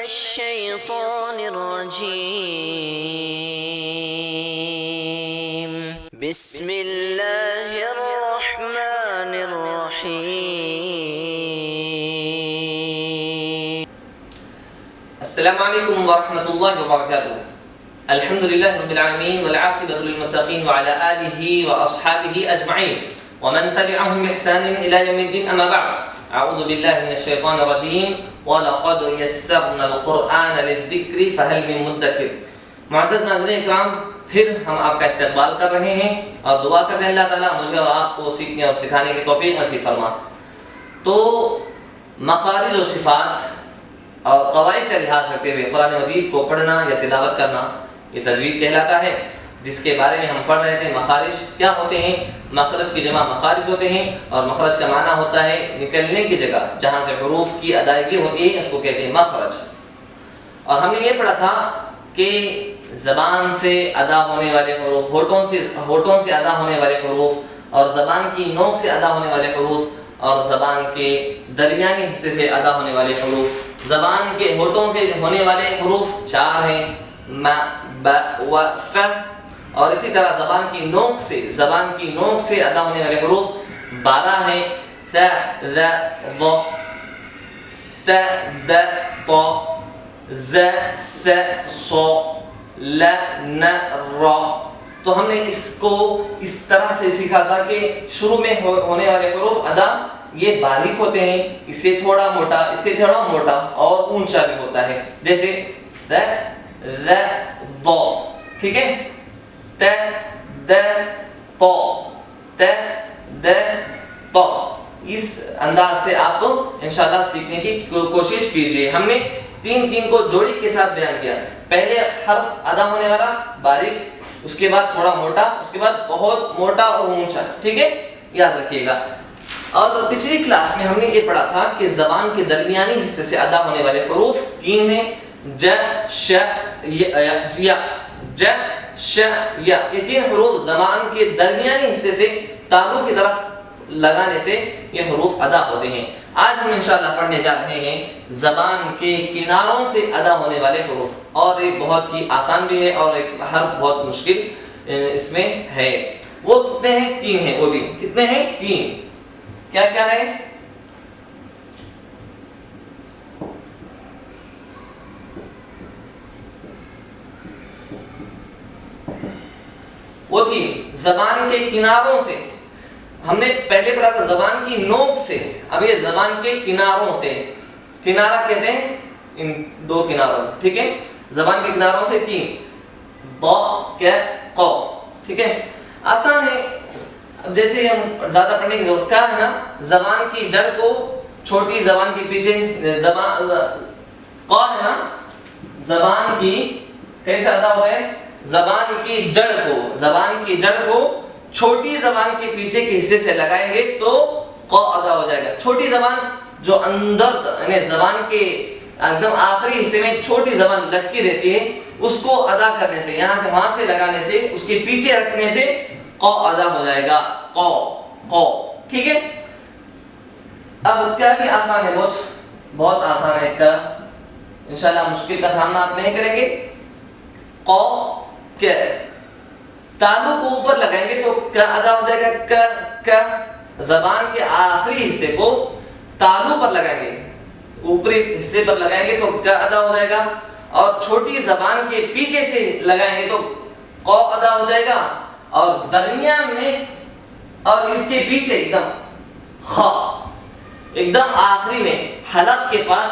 الشيطان الرجيم بسم الله الرحمن الرحيم. السلام عليكم ورحمة الله وبركاته. الحمد لله رب العالمين والعاقبة للمتقين وعلى آله وأصحابه أجمعين ومن تبعهم بإحسان إلى يوم الدين. أما بعد، أعوذ بالله من الشيطان الرجيم وَلَقَدْ يَسَّرْنَا الْقُرْآنَ لِلذِّكْرِ فَهَلْ مِن مُدَّكِرٍ. معزز ناظرین اکرام، پھر ہم آپ کا استقبال کر رہے ہیں اور دعا کرتے ہیں اللہ تعالیٰ مجھے اور آپ کو سیکھنے اور سکھانے کی توفیق نصیب فرما. تو مخارج و صفات اور قواعد کا لحاظ رکھتے ہوئے قرآن مجید کو پڑھنا یا تلاوت کرنا یہ تجوید کہلاتا ہے، جس کے بارے میں ہم پڑھ رہے تھے. مخارج کیا ہوتے ہیں؟ مخرج کی جمع مخارج ہوتے ہیں، اور مخرج کا معنی ہوتا ہے نکلنے کی جگہ جہاں سے حروف کی ادائیگی ہوتی ہے، اس کو کہتے ہیں مخرج. اور ہم نے یہ پڑھا تھا کہ زبان سے ادا ہونے والے حروف، ہونٹوں سے ادا ہونے والے حروف، اور زبان کی نوک سے ادا ہونے والے حروف، اور زبان کے درمیانی حصے سے ادا ہونے والے حروف. زبان کے ہونٹوں سے ہونے والے حروف 4 ہیں، م، ب، و، ف. اور اسی طرح زبان کی نوک سے ادا ہونے والے حروف 12 ہیں، ث، ذ، ض، ت، د، ط، ز، س، ص، ل، ن، ر. تو ہم نے اس کو اس طرح سے سیکھا تھا کہ شروع میں ہونے والے حروف ادا یہ باریک ہوتے ہیں، اس سے تھوڑا موٹا اور اونچا بھی ہوتا ہے. جیسے ث، ذ، ض، ٹھیک ہے، ت، د، ط، ت، د، ط. اس انداز سے آپ انشاءاللہ سیکھنے کی کوشش کیجئے. ہم نے تین کو جوڑی کے ساتھ بیان کیا. پہلے حرف ادا ہونے والا باریک، اس کے بعد تھوڑا موٹا، اس کے بعد بہت موٹا اور اونچا. ٹھیک ہے، یاد رکھیے گا. اور پچھلی کلاس میں ہم نے یہ پڑھا تھا کہ زبان کے درمیانی حصے سے ادا ہونے والے حروف 3 ہیں، ج، ش، یا. ج، ش، یا. یہ 3 حروف زبان کے درمیانی حصے سے تالو کی طرف لگانے سے یہ حروف ادا ہوتے ہیں. آج ہم انشاءاللہ پڑھنے جا رہے ہیں زبان کے کناروں سے ادا ہونے والے حروف، اور ایک بہت ہی آسان بھی ہے اور ایک حرف بہت مشکل اس میں ہے. وہ کتنے ہیں؟ 3 ہیں. وہ بھی کتنے ہیں؟ 3. کیا ہے؟ وہ 3 زبان کے کناروں سے. ہم نے پہلے پڑھا تھا زبان کی نوک سے، اب یہ زبان کے کناروں سے. کنارہ کہتے ہیں ان 2 کناروں. ٹھیک ہے، زبان کے کناروں سے 3، ب، ک، ق. ٹھیک ہے، آسان ہے. اب جیسے ہم زیادہ پڑھنے کی ضرورت کیا ہے نا، زبان کی جڑ کو چھوٹی زبان کے پیچھے زبان ق ہے نا، زبان کی کیسے ادا ہوا ہے؟ زبان کی جڑ کو چھوٹی زبان کے پیچھے کے حصے سے لگائیں گے تو ق ادا ہو جائے گا. چھوٹی زبان جو اندر یعنی زبان کے ایک دم آخری حصے میں چھوٹی زبان لٹکی رہتی ہے، اس کو ادا کرنے سے، یہاں سے وہاں سے لگانے سے، اس کے پیچھے رکھنے سے ق ادا ہو جائے گا. ق. ٹھیک ہے. اب کیا بھی آسان ہے، بہت آسان ہے. کا انشاءاللہ مشکل کا سامنا آپ نہیں کریں گے. ق، ک. تالو کو اوپر لگائیں گے تو کیا ادا ہو جائے گا؟ ک. زبان کے آخری حصے کو تالو پر لگائیں گے، اوپری حصے پر لگائیں گے تو کیا ادا ہو جائے گا؟ اور چھوٹی زبان کے پیچھے سے لگائیں گے تو ق ادا ہو جائے گا. اور درمیان میں اور اس کے پیچھے ایک دم خ، ایک دم آخری میں حلق کے پاس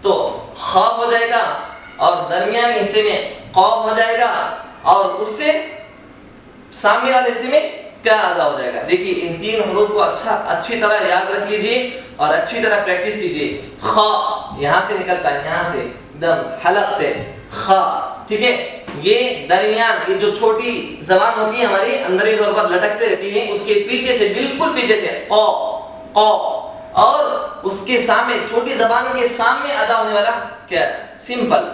تو خ ہو جائے گا، اور درمیانی حصے میں ق ہو جائے گا، اور اس سے سامنے والے حصے میں کیا ادا ہو جائے گا. دیکھیے ان 3 حروف کو اچھی طرح یاد رکھ لیجئے اور اچھی طرح پریکٹس کیجئے. خ یہاں سے نکلتا ہے، یہاں سے دم حلق سے خ. ٹھیک ہے، یہ درمیان، یہ جو چھوٹی زبان ہوتی ہے ہماری اندری طور پر لٹکتے رہتی ہے، اس کے پیچھے سے بالکل پیچھے سے ق، اور اس کے سامنے چھوٹی زبان کے سامنے ادا ہونے والا کیا؟ سمپل.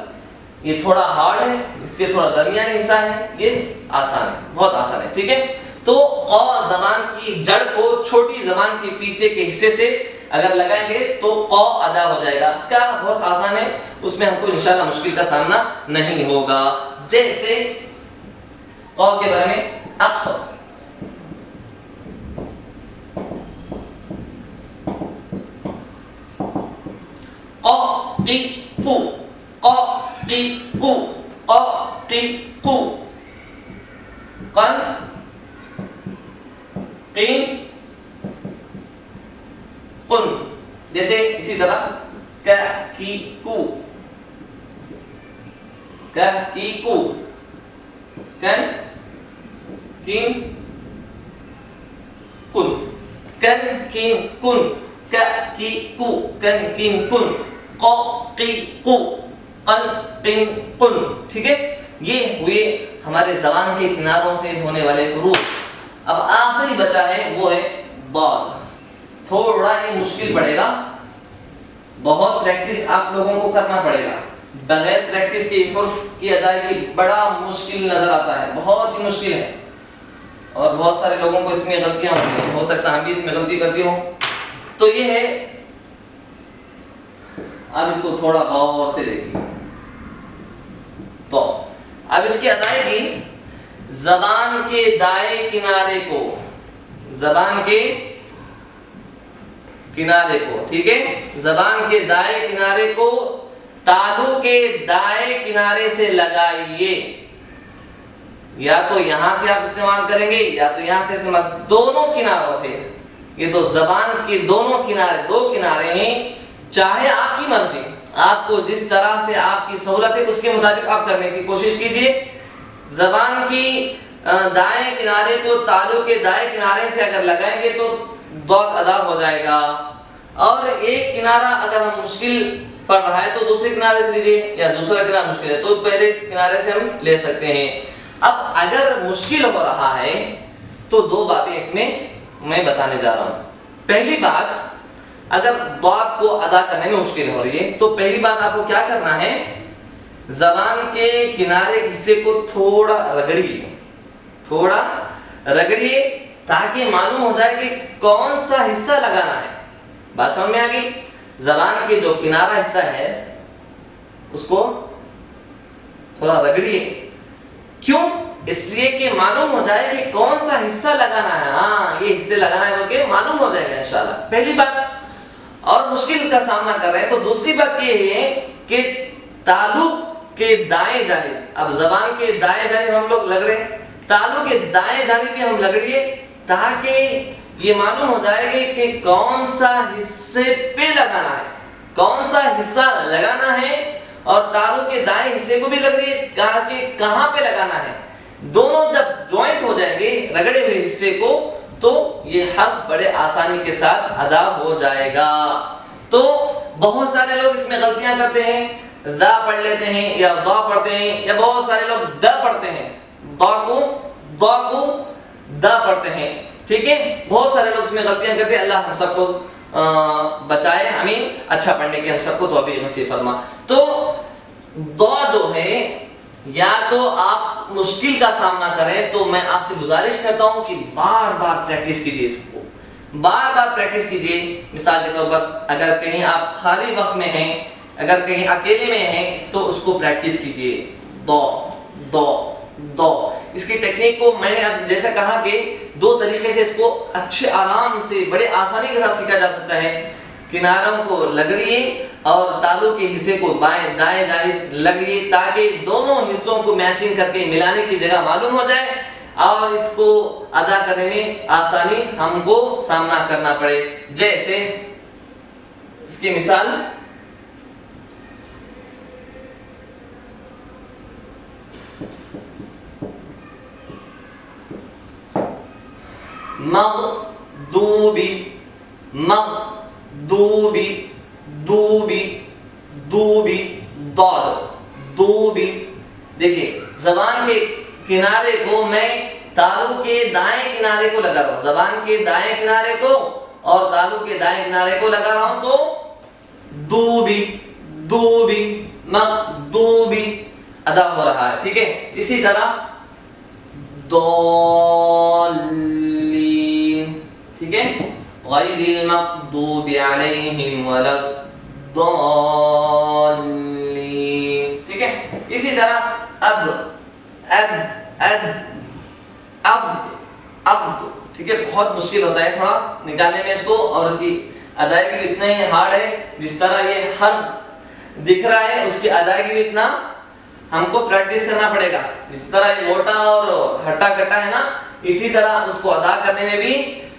یہ تھوڑا ہارڈ ہے، اس سے تھوڑا درمیانی حصہ ہے، یہ آسان ہے، بہت آسان ہے. ٹھیک ہے، تو ق زبان کی جڑ کو چھوٹی زبان کے پیچھے کے حصے سے اگر لگائیں گے تو قو ادا ہو جائے گا. کیا بہت آسان ہے, اس میں ہم کو انشاءاللہ مشکل کا سامنا نہیں ہوگا. جیسے قو کے بارے میں اق, قو قی قو, قو قی قو, قو قی قو, قن قین قن. جیسے اسی طرح ک کی کو, ک کی کو, کن کین کن, کن کین کن, ک کی کو, کن کین کن, قو قی قو, قن قین قن. ٹھیک ہے, یہ ہوئے ہمارے زبان کے کناروں سے ہونے والے حروف. اب آخری بچا ہے وہ ہے ضاد. تھوڑا یہ مشکل پڑے گا, بہت پریکٹس آپ لوگوں کو کرنا پڑے گا. بغیر پریکٹس کے حرف کی ادائیگی بڑا مشکل نظر آتا ہے, بہت ہی مشکل ہے, اور بہت سارے لوگوں کو اس میں غلطیاں ہوتی ہیں, ہو سکتا ہے ہم بھی اس میں غلطی کرتی ہوں. تو یہ ہے, اب اس کو تھوڑا غور سے دیکھیے. تو اب اس کی ادائیگی زبان کے دائیں کنارے کو, زبان کے کنارے کو, ٹھیک ہے, زبان کے دائیں کنارے کو تالو کے دائیں کنارے سے لگائیے. یا تو یہاں سے آپ استعمال کریں گے یا تو یہاں سے استعمال, دونوں کناروں سے. یہ تو زبان کے دونوں کنارے, دو کنارے ہیں, چاہے آپ کی مرضی, آپ کو جس طرح سے آپ کی سہولت ہے اس کے مطابق آپ کرنے کی کوشش کیجئے. زبان کی دائیں کنارے کو تالو کے دائیں کنارے سے اگر لگائیں گے تو ضاد ادا ہو جائے گا. اور ایک کنارہ اگر ہم مشکل پڑ رہا ہے تو دوسرے کنارے سے لیجئے, یا دوسرا کنارہ مشکل ہے تو پہلے کنارے سے ہم لے سکتے ہیں. اب اگر مشکل ہو رہا ہے تو دو باتیں اس میں بتانے جا رہا ہوں. پہلی بات, اگر ضاد کو ادا کرنے میں مشکل ہو رہی ہے تو پہلی بات آپ کو کیا کرنا ہے, زبان کے کنارے کے حصے کو تھوڑا رگڑیے, تھوڑا رگڑیے تاکہ معلوم ہو جائے کہ کون سا حصہ لگانا ہے. بات سمجھ میں آ گئی؟ زبان کے جو کنارہ حصہ ہے اس کو تھوڑا رگڑیے. کیوں؟ اس لیے کہ معلوم ہو جائے کہ کون سا حصہ لگانا ہے. ہاں, یہ حصے لگانا ہے بلکہ معلوم ہو جائے گا انشاءاللہ. پہلی بات. اور مشکل کا سامنا کر رہے ہیں تو دوسری بات یہ ہے کہ تالو کے دائیں جانب, اب زبان کے دائیں جانب ہم لوگ لگ رہے ہیں, تالو کے دائیں جانب بھی ہم لگڑیے تاکہ یہ معلوم ہو جائے گا کہ کون سا حصے پہ لگانا ہے, کون سا حصہ لگانا ہے. اور تالو کے دائیں حصے کو بھی لگڑیے کہ کہاں پہ لگانا ہے. دونوں جب جوائنٹ ہو جائیں گے رگڑے ہوئے حصے کو تو یہ حرف بڑے آسانی کے ساتھ ادا ہو جائے گا. تو بہت سارے لوگ اس میں غلطیاں کرتے ہیں, دا پڑھ لیتے ہیں یا ضا پڑھتے ہیں, یا بہت سارے لوگ دا پڑھتے ہیں, ضا کو دا پڑھتے ہیں. ٹھیک ہے, بہت سارے لوگ اس میں غلطیاں کرتے ہیں. اللہ ہم سب کو بچائے, آمین. اچھا پڑھنے کی ہم سب کو توفیق نصیب فرما. تو ضا جو ہے, یا تو آپ مشکل کا سامنا کریں تو میں آپ سے گزارش کرتا ہوں کہ بار بار پریکٹس کیجئے, اس کو بار بار پریکٹس کیجئے. مثال کے طور پر اگر کہیں آپ خالی وقت میں ہیں, اگر کہیں اکیلے میں ہیں تو اس کو پریکٹس کیجئے. دو دو دو. اس کی ٹیکنیک کو میں نے اب جیسا کہا کہ دو طریقے سے اس کو اچھے آرام سے بڑے آسانی کے ساتھ سیکھا جا سکتا ہے. کناروں کو لگڑیے اور تالو کے حصے کو بائیں دائیں جانب لگڑیے تاکہ دونوں حصوں کو میچنگ کر کے ملانے کی جگہ معلوم ہو جائے اور اس کو ادا کرنے میں آسانی ہم کو سامنا کرنا پڑے. جیسے اس کی مثال, مغضوبی, مغضوبی, دوبی, دوبی, ضاد, دوبی. دیکھیے زبان کے کنارے کو میں تالو کے دائیں کنارے کو لگا رہا ہوں, زبان کے دائیں کنارے کو اور تالو کے دائیں کنارے کو لگا رہا ہوں تو دوبی, دوبی, مغضوبی ادا ہو رہا ہے. ٹھیک ہے, اسی طرح ضالین, ٹھیک ہے, غیر المغضوب علیہم ولا الضالین. ٹھیک ہے. اسی طرح اد اد اد اد اد. ٹھیک ہے. بہت مشکل ہوتا ہے تھوڑا نکالنے میں اس کو, اور اس کی ادائیگی بھی اتنا ہی ہارڈ ہے. جس طرح یہ حرف دکھ رہا ہے اس کی ادائیگی بھی اتنا ہم کو پریکٹس کرنا پڑے گا. جس طرح یہ موٹا اور ہٹا کٹا ہے نا, اسی طرح اس کو ادا کرنے میں بھی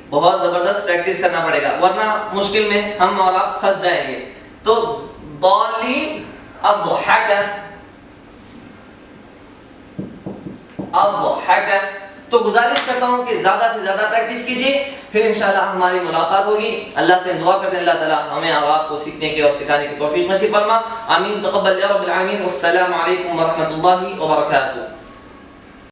بہت زبردست پریکٹس کرنا پڑے گا, ورنہ مشکل میں ہم اور آپ پھنس جائیں گے. تو ضالین اضحک اضحک. تو گزارش کرتا ہوں کہ زیادہ سے زیادہ پریکٹس کیجیے, پھر انشاءاللہ ہماری ملاقات ہوگی. اللہ سے دعا کرتے ہیں اللہ تعالی ہمیں اور آپ کو سیکھنے کی اور سکھانے کی توفیق نصیب فرما. آمین تقبل یا رب العالمین. والسلام علیکم ورحمۃ اللہ وبرکاتہ.